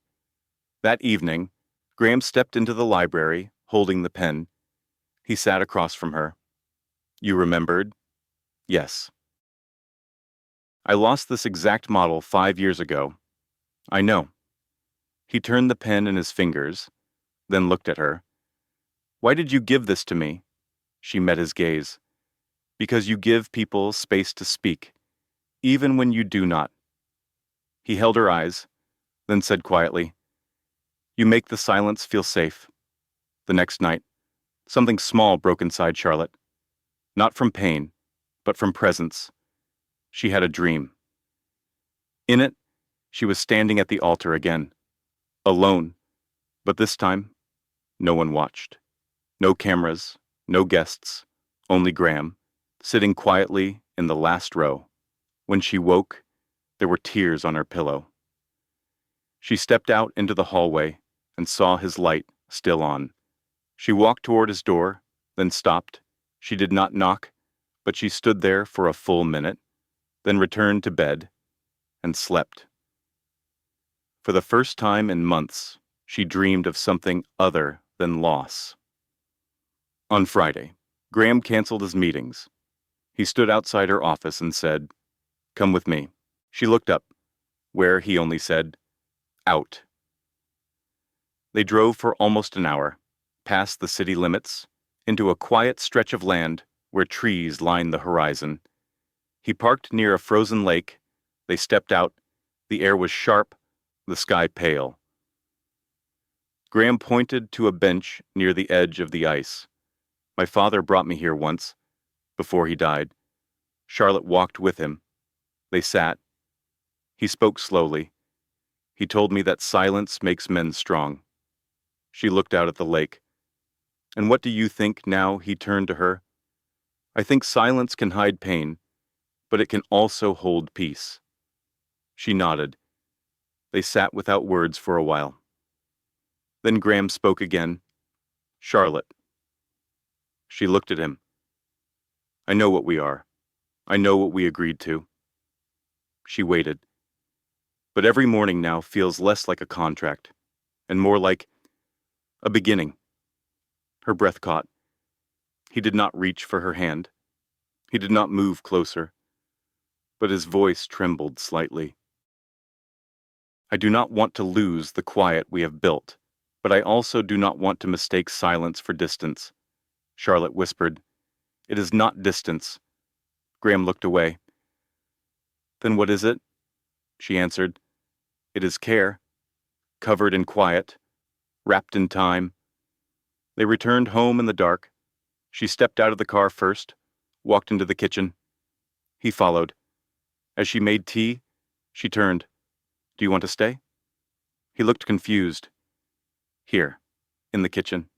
S1: That evening, Graham stepped into the library, holding the pen. He sat across from her. "You remembered?" "Yes." "I lost this exact model 5 years ago." "I know." He turned the pen in his fingers, then looked at her. "Why did you give this to me?" She met his gaze. "Because you give people space to speak, even when you do not." He held her eyes, then said quietly, "You make the silence feel safe." The next night, something small broke inside Charlotte. Not from pain, but from presence. She had a dream. In it, she was standing at the altar again, alone, but this time, no one watched. No cameras, no guests, only Graham, sitting quietly in the last row. When she woke, there were tears on her pillow. She stepped out into the hallway and saw his light still on. She walked toward his door, then stopped. She did not knock, but she stood there for a full minute, then returned to bed and slept. For the first time in months, she dreamed of something other than loss. On Friday, Graham canceled his meetings. He stood outside her office and said, "Come with me." She looked up, where he only said, "Out." They drove for almost an hour, past the city limits, into a quiet stretch of land where trees lined the horizon. He parked near a frozen lake. They stepped out. The air was sharp, the sky pale. Graham pointed to a bench near the edge of the ice. "My father brought me here once, before he died." Charlotte walked with him. They sat. He spoke slowly. "He told me that silence makes men strong." She looked out at the lake. "And what do you think now?" He turned to her. "I think silence can hide pain, but it can also hold peace." She nodded. They sat without words for a while. Then Graham spoke again. "Charlotte." She looked at him. "I know what we are. I know what we agreed to." She waited. "But every morning now feels less like a contract, and more like a beginning." Her breath caught. He did not reach for her hand. He did not move closer. But his voice trembled slightly. "I do not want to lose the quiet we have built, but I also do not want to mistake silence for distance." Charlotte whispered, "It is not distance." Graham looked away. "Then what is it?" She answered, "It is care, covered in quiet, wrapped in time." They returned home in the dark. She stepped out of the car first, walked into the kitchen. He followed. As she made tea, she turned. "Do you want to stay?" He looked confused. "Here, in the kitchen."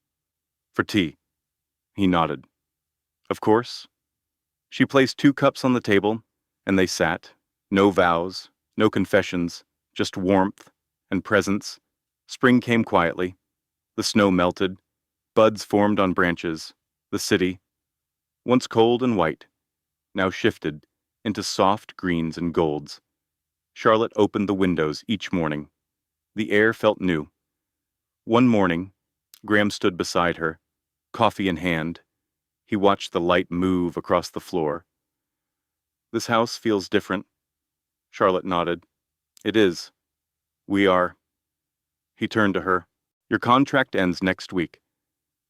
S1: "For tea." He nodded. "Of course." She placed 2 cups on the table, and they sat. No vows, no confessions, just warmth and presence. Spring came quietly. The snow melted. Buds formed on branches. The city, once cold and white, now shifted into soft greens and golds. Charlotte opened the windows each morning. The air felt new. One morning, Graham stood beside her, coffee in hand. He watched the light move across the floor. "This house feels different." Charlotte nodded. "It is. We are." He turned to her. "Your contract ends next week."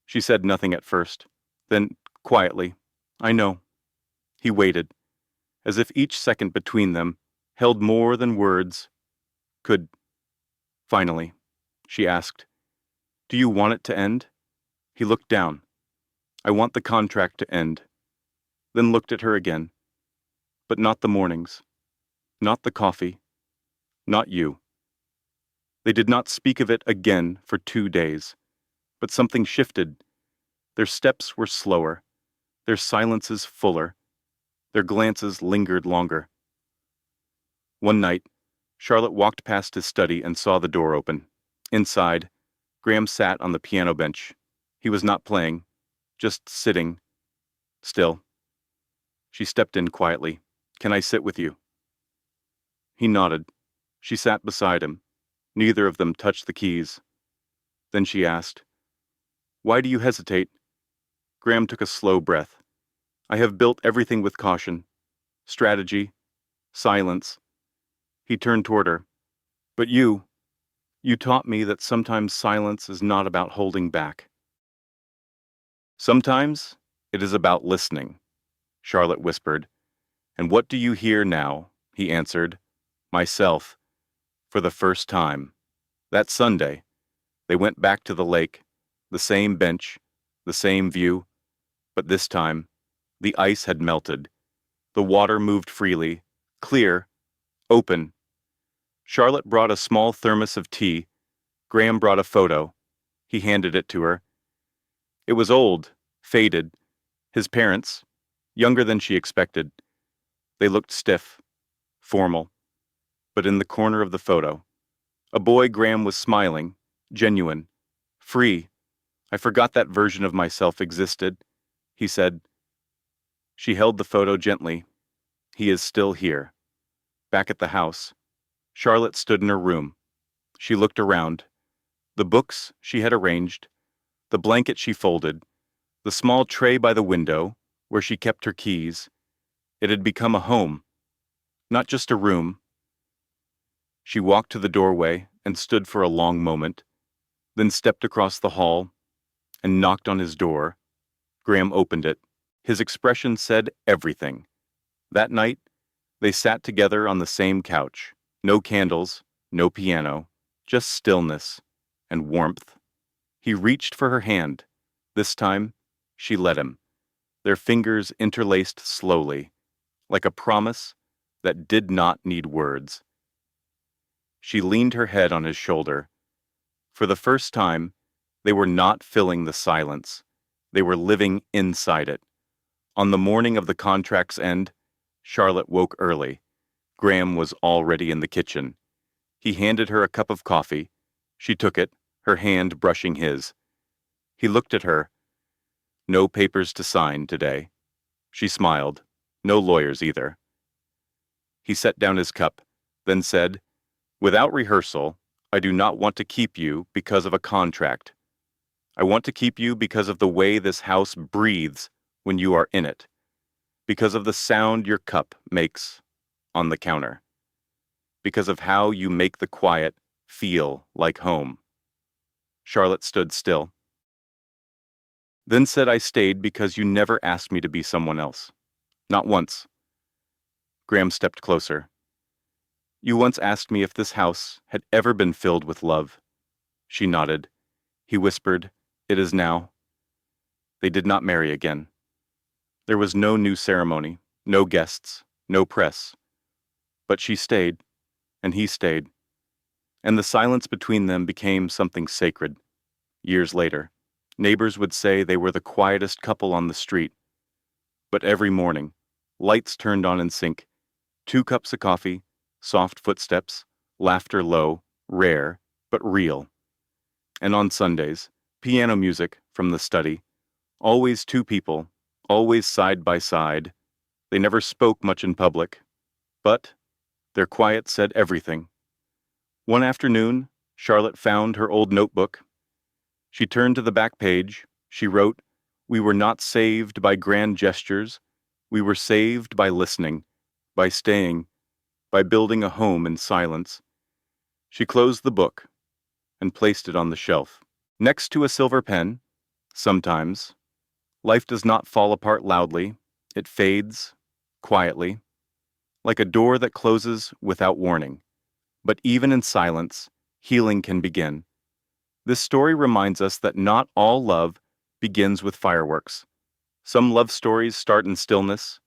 S1: She said nothing at first. Then, quietly, "I know." He waited, as if each second between them held more than words could. Finally, she asked, "Do you want it to end?" He looked down. "I want the contract to end." Then looked at her again. "But not the mornings. Not the coffee. Not you." They did not speak of it again for 2 days. But something shifted. Their steps were slower, their silences fuller, their glances lingered longer. One night, Charlotte walked past his study and saw the door open. Inside, Graham sat on the piano bench. He was not playing, just sitting, still. She stepped in quietly. "Can I sit with you?" He nodded. She sat beside him. Neither of them touched the keys. Then she asked, "Why do you hesitate?" Graham took a slow breath. "I have built everything with caution. Strategy, silence." He turned toward her. "But you taught me that sometimes silence is not about holding back." "Sometimes it is about listening," Charlotte whispered. "And what do you hear now?" he answered. "Myself, for the first time." That Sunday, they went back to the lake, the same bench, the same view, but this time, the ice had melted. The water moved freely, clear, open. Charlotte brought a small thermos of tea. Graham brought a photo. He handed it to her. It was old, faded. His parents, younger than she expected. They looked stiff, formal. But in the corner of the photo, a boy Graham was smiling, genuine, free. "I forgot that version of myself existed," he said. She held the photo gently. "He is still here." Back at the house, Charlotte stood in her room. She looked around. The books she had arranged, the blanket she folded, the small tray by the window where she kept her keys. It had become a home, not just a room. She walked to the doorway and stood for a long moment, then stepped across the hall and knocked on his door. Graham opened it. His expression said everything. That night, they sat together on the same couch. No candles, no piano, just stillness and warmth. He reached for her hand. This time, she let him. Their fingers interlaced slowly, like a promise that did not need words. She leaned her head on his shoulder. For the first time, they were not filling the silence. They were living inside it. On the morning of the contract's end, Charlotte woke early. Graham was already in the kitchen. He handed her a cup of coffee. She took it, her hand brushing his. He looked at her. "No papers to sign today." She smiled. "No lawyers either." He set down his cup, then said, "Without rehearsal, I do not want to keep you because of a contract. I want to keep you because of the way this house breathes when you are in it, because of the sound your cup makes on the counter, because of how you make the quiet feel like home." Charlotte stood still. Then said, "I stayed because you never asked me to be someone else. Not once." Graham stepped closer. "You once asked me if this house had ever been filled with love." She nodded. He whispered, "It is now." They did not marry again. There was no new ceremony, no guests, no press. But she stayed, and he stayed. And the silence between them became something sacred. Years later, neighbors would say they were the quietest couple on the street. But every morning, lights turned on in sync, 2 cups of coffee, soft footsteps, laughter low, rare, but real. And on Sundays, piano music from the study. Always 2 people, always side by side. They never spoke much in public, but their quiet said everything. One afternoon, Charlotte found her old notebook. She turned to the back page. She wrote, "We were not saved by grand gestures. We were saved by listening, by staying, by building a home in silence." She closed the book and placed it on the shelf. Next to a silver pen, sometimes, life does not fall apart loudly. It fades, quietly, like a door that closes without warning. But even in silence, healing can begin. This story reminds us that not all love begins with fireworks. Some love stories start in stillness,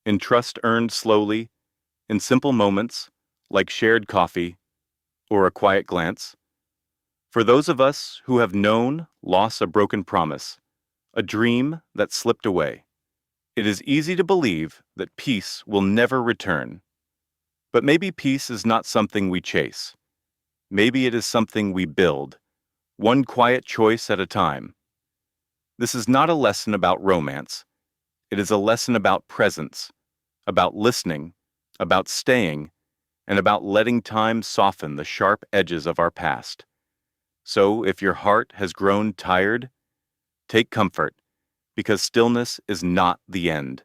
S1: in trust earned slowly, in simple moments like shared coffee or a quiet glance. For those of us who have known loss a broken promise, a dream that slipped away, it is easy to believe that peace will never return. But maybe peace is not something we chase. Maybe it is something we build, one quiet choice at a time. This is not a lesson about romance. It is a lesson about presence, about listening, about staying, and about letting time soften the sharp edges of our past. So if your heart has grown tired, take comfort, because stillness is not the end.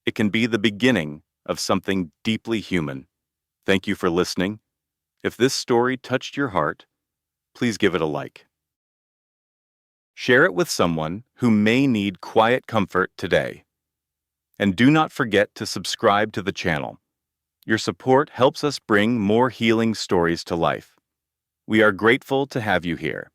S1: It can be the beginning of something deeply human. Thank you for listening. If this story touched your heart, please give it a like. Share it with someone who may need quiet comfort today. And do not forget to subscribe to the channel. Your support helps us bring more healing stories to life. We are grateful to have you here.